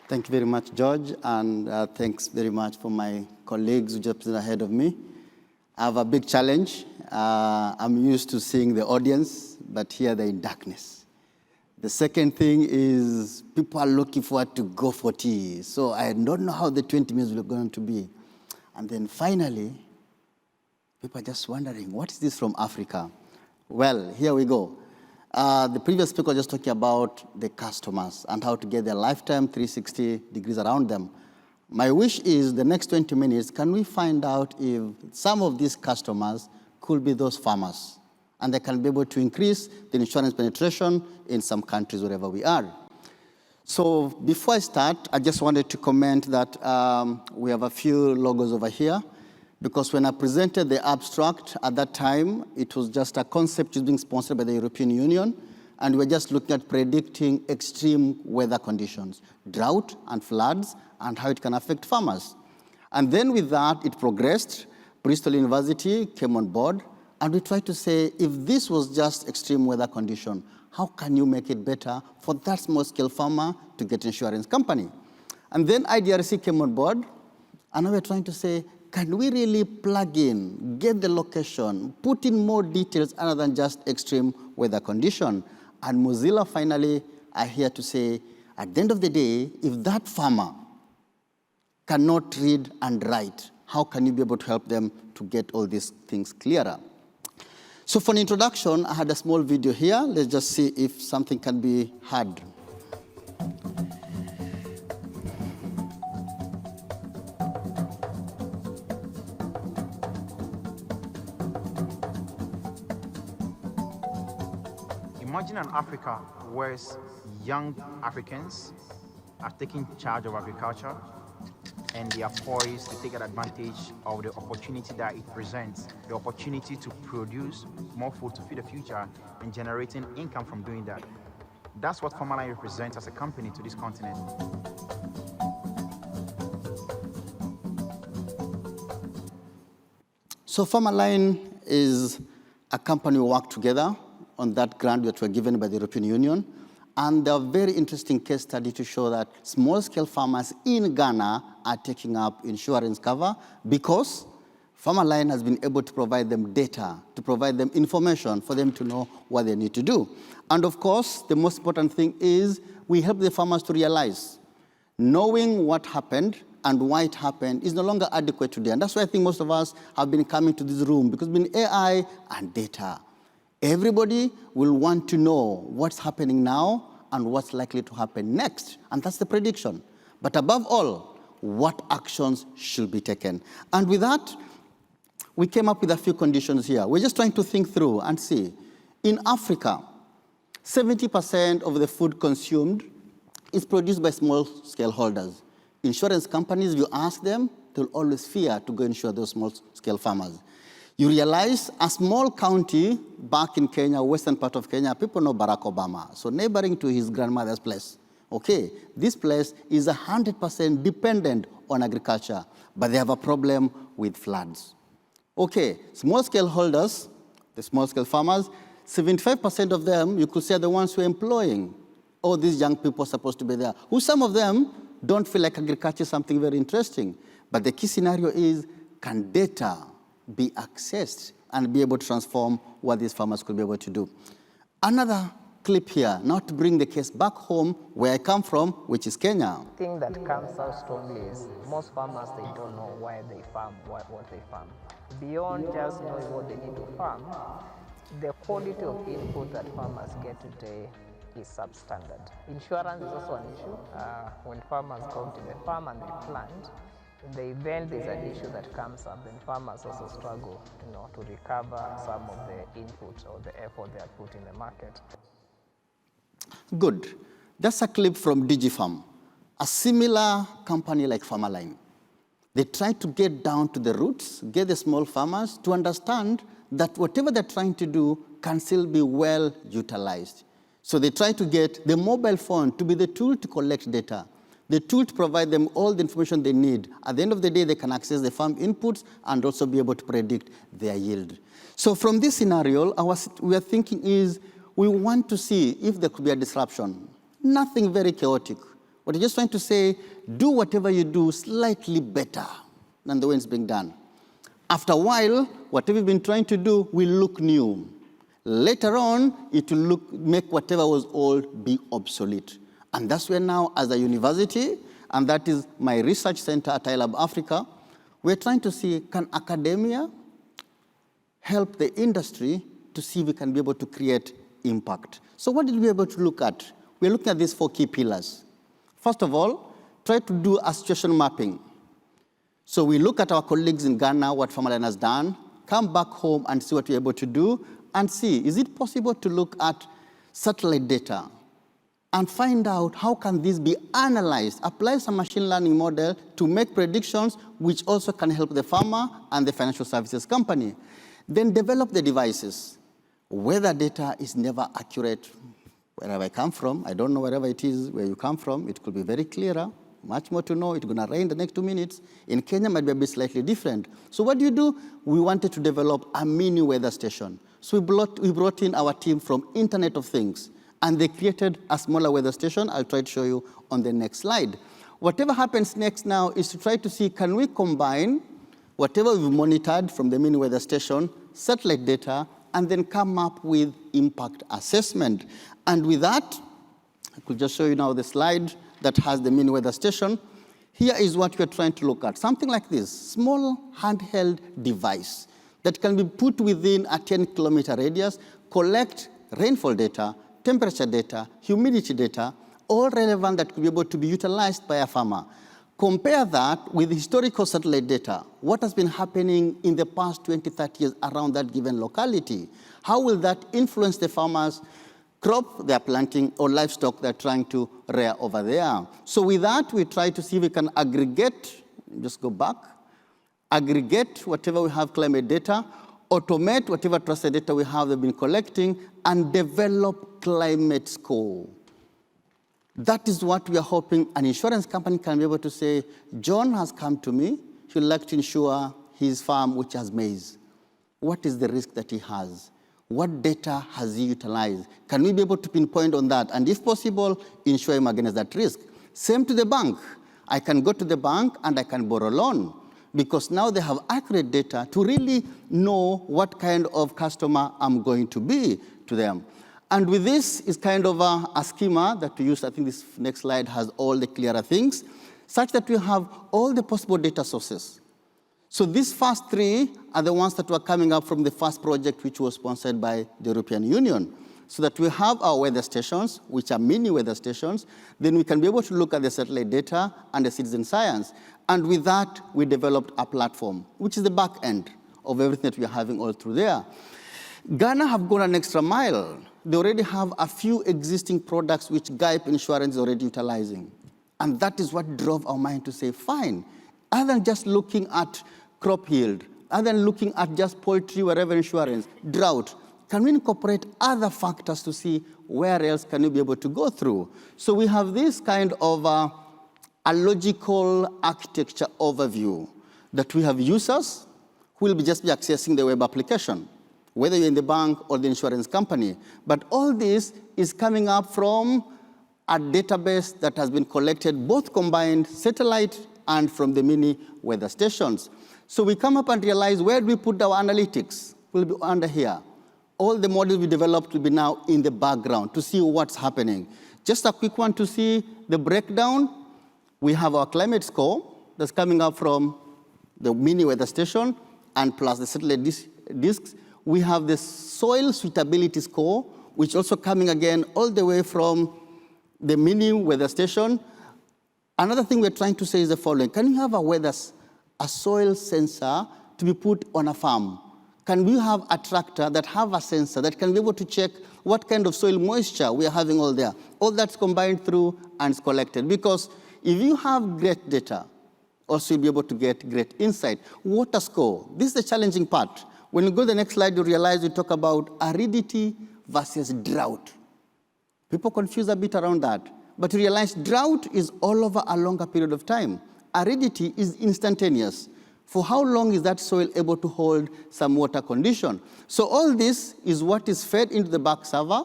Thank you very much, George, and thanks very much for my colleagues who just presented ahead of me. I have a big challenge. I'm used to seeing the audience, but here they're in darkness. The second thing is people are looking forward to go for tea, so I don't know how the 20 minutes are going to be. And then finally, people are just wondering, what is this from Africa? Well, here we go. The previous speaker was just talking about the customers and how to get their lifetime 360 degrees around them. My wish is the next 20 minutes, can we find out if some of these customers could be those farmers, and they can be able to increase the insurance penetration in some countries wherever we are. So before I start, I just wanted to comment that we have a few logos over here, because when I presented the abstract at that time, it was just a concept which was being sponsored by the European Union, and we were just looking at predicting extreme weather conditions, drought and floods, and how it can affect farmers. And then with that, it progressed. Bristol University came on board, and we tried to say, if this was just extreme weather condition, how can you make it better for that small-scale farmer to get an insurance company? And then IDRC came on board, and now we're trying to say, can we really plug in, get the location, put in more details other than just extreme weather condition? And Mozilla finally are here to say, at the end of the day, if that farmer cannot read and write, how can you be able to help them to get all these things clearer? So for an introduction, I had a small video here. Let's just see if something can be heard. Imagine an Africa where young Africans are taking charge of agriculture and they are poised to take advantage of the opportunity that it presents, the opportunity to produce more food to feed the future and generating income from doing that. That's what Farmerline represents as a company to this continent. So Farmerline is a company we work together on that grant that were given by the European Union. And there are very interesting case studies to show that small-scale farmers in Ghana are taking up insurance cover because Farmerline has been able to provide them data, to provide them information for them to know what they need to do. And of course, the most important thing is we help the farmers to realize knowing what happened and why it happened is no longer adequate today. And that's why I think most of us have been coming to this room, because it's been AI and data. Everybody will want to know what's happening now and what's likely to happen next, and that's the prediction. But above all, what actions should be taken. And with that, we came up with a few conditions here. We're just trying to think through and see. In Africa, 70% of the food consumed is produced by small-scale holders. Insurance companies, if you ask them, they'll always fear to go insure those small-scale farmers. You realize a small county back in Kenya, western part of Kenya, people know Barack Obama. So neighboring to his grandmother's place. Okay, this place is 100% dependent on agriculture, but they have a problem with floods. Okay, small-scale holders, the small-scale farmers, 75% of them, you could say, are the ones who are employing all these young people supposed to be there, who some of them don't feel like agriculture is something very interesting. But the key scenario is, can data be accessed and be able to transform what these farmers could be able to do? Another clip here, now to bring the case back home where I come from, which is Kenya. The thing that comes out strongly is most farmers, they don't know why they farm, what they farm. Beyond just knowing what they need to farm, the quality of input that farmers get today is substandard. Insurance is also an issue. When farmers go to the farm and they plant, in the event there's an issue that comes up, then farmers also struggle, to recover some of the input or the effort they have put in the market. Good. That's a clip from DigiFarm, a similar company like Farmerline. They try to get down to the roots, get the small farmers to understand that whatever they're trying to do can still be well utilized. So they try to get the mobile phone to be the tool to collect data, the tool to provide them all the information they need. At the end of the day, they can access the farm inputs and also be able to predict their yield. So from this scenario, we are thinking is we want to see if there could be a disruption. Nothing very chaotic. What we're just trying to say, do whatever you do slightly better than the way it's being done. After a while, whatever you've been trying to do will look new. Later on, it will make whatever was old be obsolete. And that's where now, as a university, and that is my research center at iLab Africa, we're trying to see, can academia help the industry to see if we can be able to create impact? So what did we be able to look at? We're looking at these 4 key pillars. First of all, try to do a situation mapping. So we look at our colleagues in Ghana, what Farmerline has done, come back home and see what we're able to do, and see, is it possible to look at satellite data and find out how can this be analyzed, apply some machine learning model to make predictions which also can help the farmer and the financial services company. Then develop the devices. Weather data is never accurate wherever I come from. I don't know wherever it is where you come from. It could be very clearer, much more to know. It's going to rain the next 2 minutes. In Kenya, it might be a bit slightly different. So what do? We wanted to develop a mini weather station. So we brought in our team from Internet of Things, and they created a smaller weather station. I'll try to show you on the next slide. Whatever happens next now is to try to see, can we combine whatever we've monitored from the mini weather station, satellite data, and then come up with impact assessment. And with that, I could just show you now the slide that has the mini weather station. Here is what we're trying to look at. Something like this, small handheld device that can be put within a 10-kilometer radius, collect rainfall data, temperature data, humidity data, all relevant that could be able to be utilized by a farmer. Compare that with historical satellite data. What has been happening in the past 20, 30 years around that given locality? How will that influence the farmers' crop they're planting or livestock they're trying to rear over there? So with that, we try to see if we can aggregate, just go back, aggregate whatever we have climate data, automate whatever trusted data we have been collecting, and develop climate score. That is what we are hoping an insurance company can be able to say, John has come to me, he would like to insure his farm which has maize. What is the risk that he has? What data has he utilized? Can we be able to pinpoint on that? And if possible, insure him against that risk. Same to the bank. I can go to the bank and I can borrow loan because now they have accurate data to really know what kind of customer I'm going to be to them. And with this is kind of a schema that we use. I think this next slide has all the clearer things, such that we have all the possible data sources. So these first 3 are the ones that were coming up from the first project, which was sponsored by the European Union. So that we have our weather stations, which are mini weather stations. Then we can be able to look at the satellite data and the citizen science. And with that, we developed a platform, which is the back end of everything that we are having all through there. Ghana have gone an extra mile. They already have a few existing products which Gap Insurance is already utilizing. And that is what drove our mind to say, fine, other than just looking at crop yield, other than looking at just poultry, wherever insurance, drought, can we incorporate other factors to see where else can we be able to go through? So we have this kind of a logical architecture overview that we have users who will just be accessing the web application, whether you're in the bank or the insurance company. But all this is coming up from a database that has been collected, both combined satellite and from the mini weather stations. So we come up and realize, where do we put our analytics? Will be under here. All the models we developed will be now in the background to see what's happening. Just a quick one to see the breakdown. We have our climate score that's coming up from the mini weather station and plus the satellite disks. We have the soil suitability score, which also coming again all the way from the mini weather station. Another thing we're trying to say is the following. Can you have a soil sensor to be put on a farm? Can we have a tractor that have a sensor that can be able to check what kind of soil moisture we are having all there? All that's combined through and is collected. Because if you have great data, also you'll be able to get great insight. Water score, this is the challenging part. When you go to the next slide, you realize we talk about aridity versus drought. People confuse a bit around that. But you realize drought is all over a longer period of time. Aridity is instantaneous. For how long is that soil able to hold some water condition? So all this is what is fed into the back server.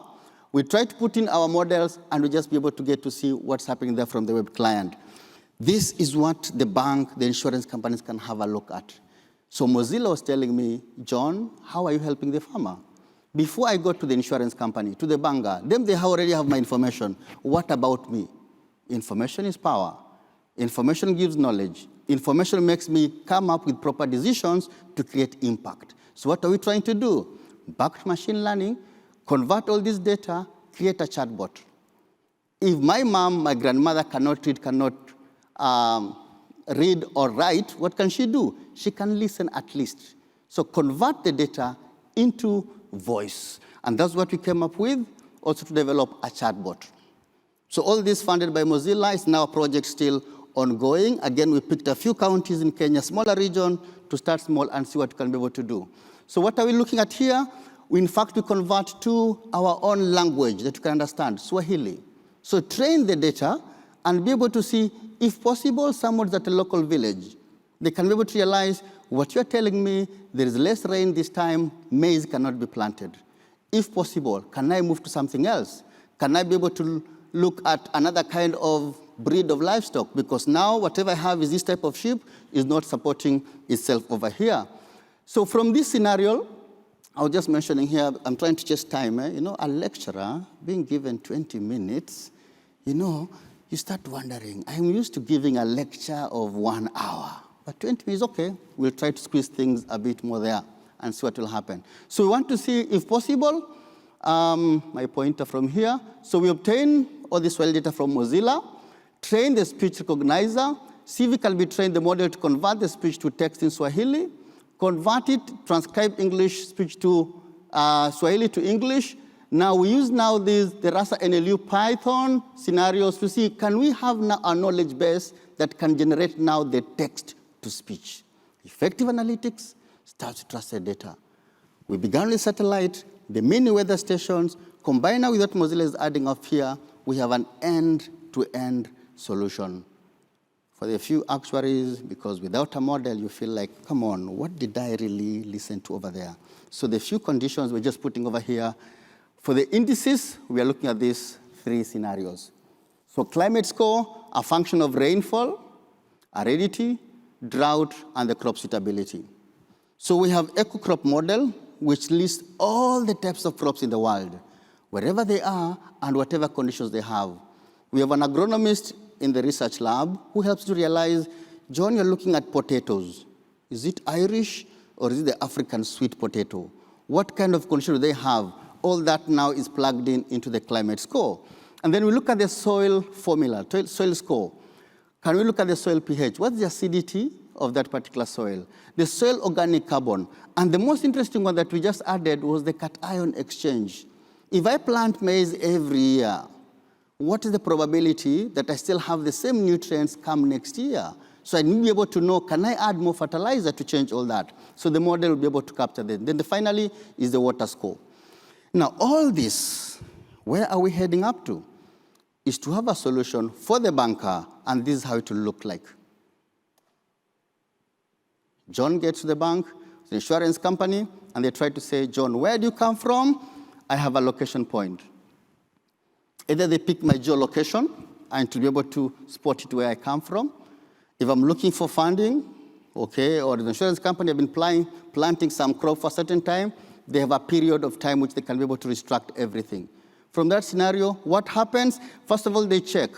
We try to put in our models, and we just be able to get to see what's happening there from the web client. This is what the bank, the insurance companies can have a look at. So Mozilla was telling me, John, how are you helping the farmer? Before I go to the insurance company, to the banker, them they already have my information. What about me? Information is power. Information gives knowledge. Information makes me come up with proper decisions to create impact. So what are we trying to do? Back to machine learning, convert all this data, create a chatbot. If my mom, my grandmother cannot read or write, what can she do? She can listen at least. So convert the data into voice. And that's what we came up with, also to develop a chatbot. So all this funded by Mozilla is now a project still ongoing. Again, we picked a few counties in Kenya, smaller region, to start small and see what we can be able to do. So what are we looking at here? In fact, we convert to our own language that you can understand, Swahili. So train the data and be able to see, if possible, someone's at a local village. They can be able to realize, what you're telling me, there is less rain this time, maize cannot be planted. If possible, can I move to something else? Can I be able to look at another kind of breed of livestock? Because now whatever I have is this type of sheep is not supporting itself over here. So from this scenario, I was just mentioning here, I'm trying to chase time. You know, a lecturer being given 20 minutes, you know, you start wondering, I'm used to giving a lecture of 1 hour, but 20 minutes, okay, we'll try to squeeze things a bit more there and see what will happen. So we want to see, if possible, my pointer from here. So we obtain all this file data from Mozilla, train the speech recognizer, see if we can train the model to convert the speech to text in Swahili, convert it, transcribe English speech to Swahili to English. Now we use the Rasa NLU Python scenarios to see, can we have now a knowledge base that can generate now the text to speech? Effective analytics starts to trusted data. We began with satellite, the mini weather stations, combined with what Mozilla is adding up here, we have an end-to-end solution. For the few actuaries, because without a model, you feel like, come on, what did I really listen to over there? So the few conditions we're just putting over here. For the indices, we are looking at these 3 scenarios. So climate score, a function of rainfall, aridity, drought, and the crop suitability. So we have eco-crop model, which lists all the types of crops in the world, wherever they are and whatever conditions they have. We have an agronomist in the research lab who helps to realize, John, you're looking at potatoes. Is it Irish or is it the African sweet potato? What kind of conditions do they have? All that now is plugged into the climate score. And then we look at the soil formula, soil score. Can we look at the soil pH? What's the acidity of that particular soil? The soil organic carbon. And the most interesting one that we just added was the cation exchange. If I plant maize every year, what is the probability that I still have the same nutrients come next year? So I need to be able to know, can I add more fertilizer to change all that? So the model will be able to capture that. Then finally is the water score. Now all this, where are we heading up to? Is to have a solution for the banker, and this is how it will look like. John gets to the bank, the insurance company, and they try to say, John, where do you come from? I have a location point. Either they pick my geolocation and to be able to spot it where I come from. If I'm looking for funding, okay, or the insurance company have been planting some crop for a certain time, they have a period of time which they can be able to restruct everything. From that scenario, what happens? First of all, they check.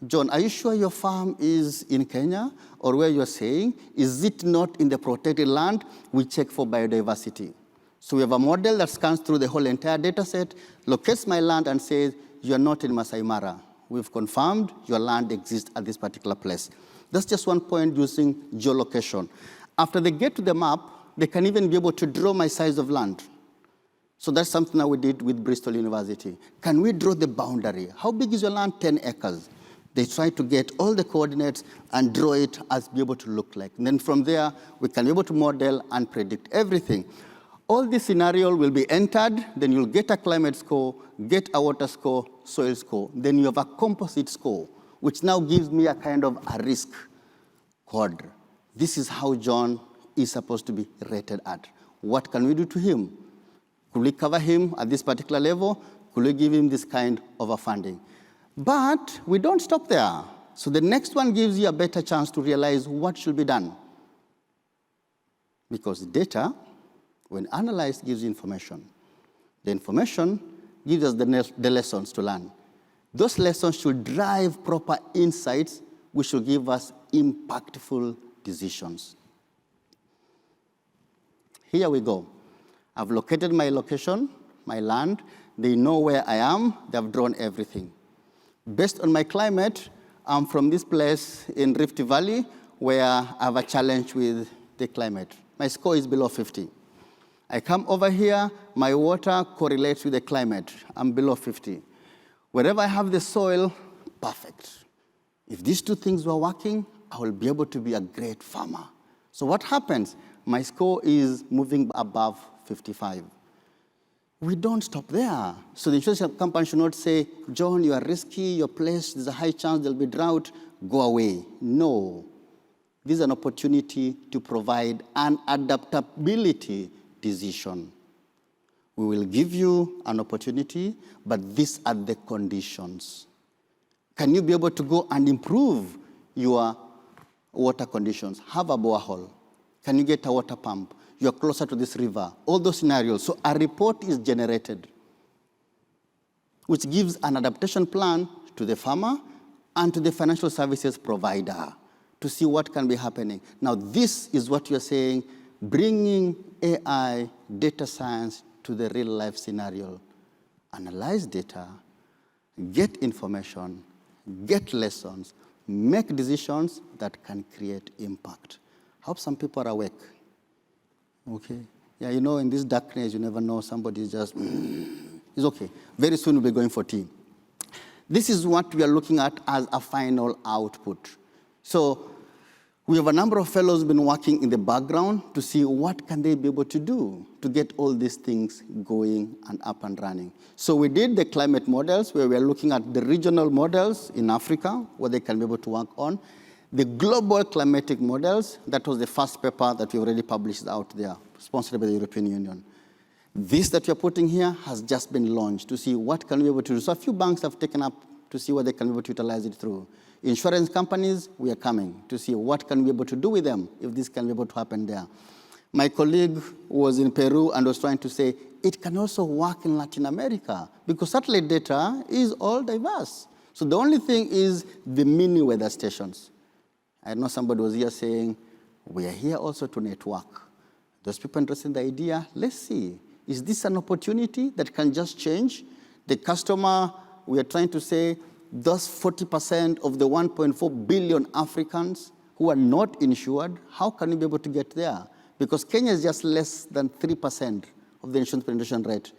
John, are you sure your farm is in Kenya or where you're saying? Is it not in the protected land? We check for biodiversity. So we have a model that scans through the whole entire data set, locates my land and says, you're not in Masai Mara. We've confirmed your land exists at this particular place. That's just one point using geolocation. After they get to the map, they can even be able to draw my size of land. So that's something that we did with Bristol University. Can we draw the boundary? How big is your land? 10 acres. They try to get all the coordinates and draw it as be able to look like. And then from there, we can be able to model and predict everything. All these scenarios will be entered, then you'll get a climate score, get a water score, soil score. Then you have a composite score, which now gives me a kind of a risk code. This is how John is supposed to be rated at. What can we do to him? Could we cover him at this particular level? Could we give him this kind of a funding? But we don't stop there. So the next one gives you a better chance to realize what should be done. Because data, when analyzed, gives you information. The information gives us the lessons to learn. Those lessons should drive proper insights, which should give us impactful decisions. Here we go. I've located my location, my land. They know where I am. They've drawn everything. Based on my climate, I'm from this place in Rift Valley where I have a challenge with the climate. My score is below 50. I come over here, my water correlates with the climate. I'm below 50. Wherever I have the soil, perfect. If these two things were working, I will be able to be a great farmer. So what happens? My score is moving above 55. We don't stop there. So the insurance company should not say, John, you are risky, your place, there's a high chance there'll be drought, go away. No. This is an opportunity to provide an adaptability decision. We will give you an opportunity, but these are the conditions. Can you be able to go and improve your water conditions? Have a borehole. Can you get a water pump? You're closer to this river. All those scenarios. So a report is generated, which gives an adaptation plan to the farmer and to the financial services provider to see what can be happening. Now, this is what you're saying, bringing AI, data science to the real life scenario. Analyze data, get information, get lessons, make decisions that can create impact. I hope some people are awake. Okay. Yeah, you know, in this darkness, you never know, somebody is just, it's okay. Very soon we'll be going for tea. This is what we are looking at as a final output. So we have a number of fellows been working in the background to see what can they be able to do to get all these things going and up and running. So we did the climate models where we are looking at the regional models in Africa, what they can be able to work on. The global climatic models, that was the first paper that we already published out there, sponsored by the European Union. This that you're putting here has just been launched to see what can we be able to do. So a few banks have taken up to see what they can be able to utilize it through. Insurance companies, we are coming to see what can we be able to do with them if this can be able to happen there. My colleague was in Peru and was trying to say it can also work in Latin America because satellite data is all diverse. So the only thing is the mini weather stations. I know somebody was here saying, we are here also to network. Those people interested in the idea, let's see. Is this an opportunity that can just change? The customer, we are trying to say, those 40% of the 1.4 billion Africans who are not insured, how can we be able to get there? Because Kenya is just less than 3% of the insurance penetration rate.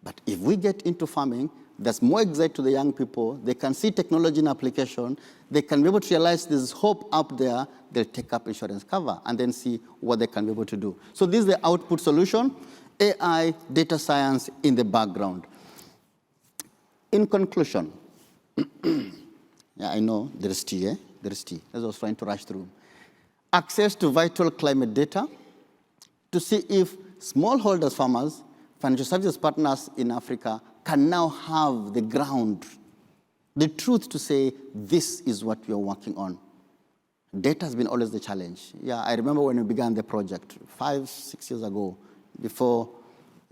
But if we get into farming, that's more exciting to the young people. They can see technology in application. They can be able to realize there's hope up there. They'll take up insurance cover and then see what they can be able to do. So this is the output solution, AI, data science in the background. In conclusion, yeah, I know there is tea, There is tea. As I was trying to rush through. Access to vital climate data to see if smallholders farmers, financial services partners in Africa can now have the ground, the truth to say, this is what we are working on. Data has been always the challenge. Yeah, I remember when we began the project 5-6 years ago, before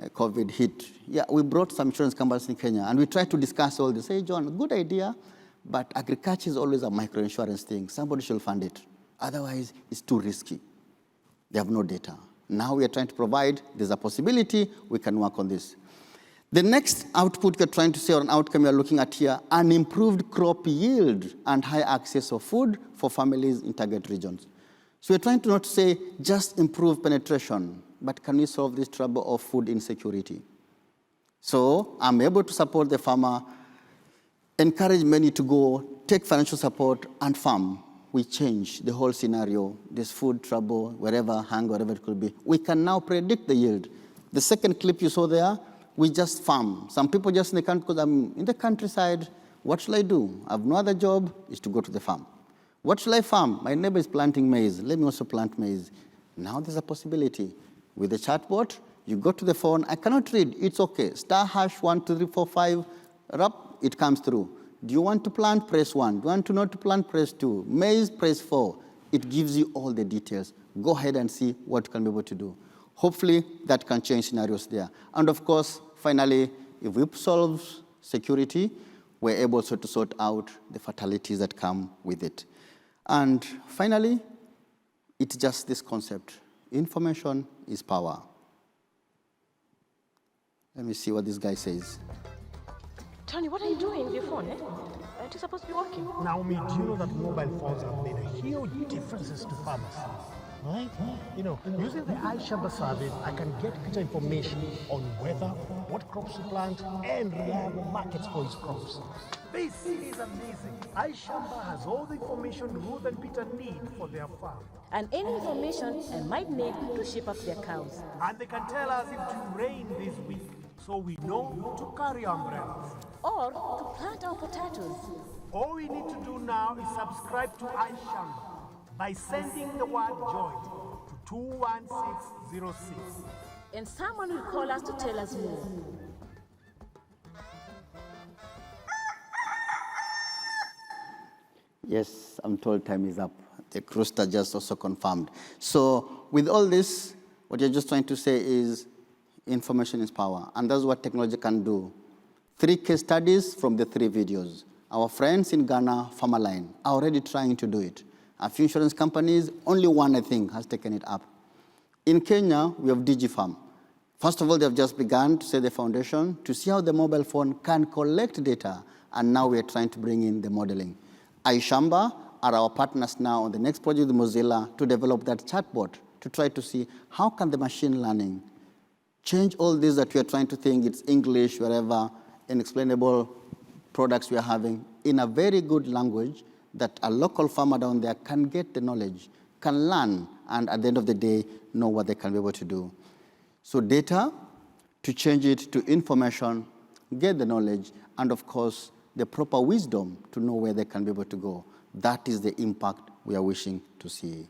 COVID hit. Yeah, we brought some insurance companies in Kenya, and we tried to discuss all this. Hey, John, good idea, but agriculture is always a microinsurance thing. Somebody should fund it. Otherwise, it's too risky. They have no data. Now we are trying to provide, there's a possibility, we can work on this. The next output we're trying to say, or an outcome we're looking at here, an improved crop yield and high access of food for families in target regions. So we're trying to not say just improve penetration, but can we solve this trouble of food insecurity? So I'm able to support the farmer, encourage many to go, take financial support and farm. We change the whole scenario, this food trouble, wherever, hunger, whatever it could be. We can now predict the yield. The second clip you saw there, we just farm. Some people just in the country, because I'm in the countryside, what shall I do? I have no other job, is to go to the farm. What shall I farm? My neighbor is planting maize. Let me also plant maize. Now there's a possibility. With the chatbot, You go to the phone, I cannot read, it's okay. Star hash 12345, it comes through. Do you want to plant? Press 1. Do you want to not to plant? Press 2. Maize, press 4. It gives you all the details. Go ahead and see what you can be able to do. Hopefully, that can change scenarios there. And of course, finally, if we solve security, we're able to sort out the fatalities that come with it. And finally, it's just this concept. Information is power. Let me see what this guy says. Tony, what are you doing with your phone? Aren't you supposed to be working? Naomi, do you know that mobile phones have made a huge differences to farmers? Right? You know, using the iShamba service, I can get better information on weather, what crops to plant, and reliable markets for his crops. This is amazing. iShamba has all the information Ruth and Peter need for their farm. And any information I might need to ship up their cows. And they can tell us if it will rain this week, so we know to carry umbrellas. Or to plant our potatoes. All we need to do now is subscribe to iShamba by sending the word joy to 21606. And someone will call us to tell us more. Yes, I'm told time is up. The rooster just also confirmed. So with all this, what you're just trying to say is information is power, and that's what technology can do. 3 case studies from the 3 videos. Our friends in Ghana, Farmerline, are already trying to do it. A few insurance companies, only one, I think, has taken it up. In Kenya, we have DigiFarm. First of all, they've just begun to set the foundation to see how the mobile phone can collect data, and now we're trying to bring in the modeling. iShamba are our partners now on the next project with Mozilla to develop that chatbot to try to see how can the machine learning change all this that we are trying to think it's English, wherever, inexplainable products we are having in a very good language that a local farmer down there can get the knowledge, can learn, and at the end of the day, know what they can be able to do. So data, to change it to information, get the knowledge, and of course, the proper wisdom to know where they can be able to go. That is the impact we are wishing to see.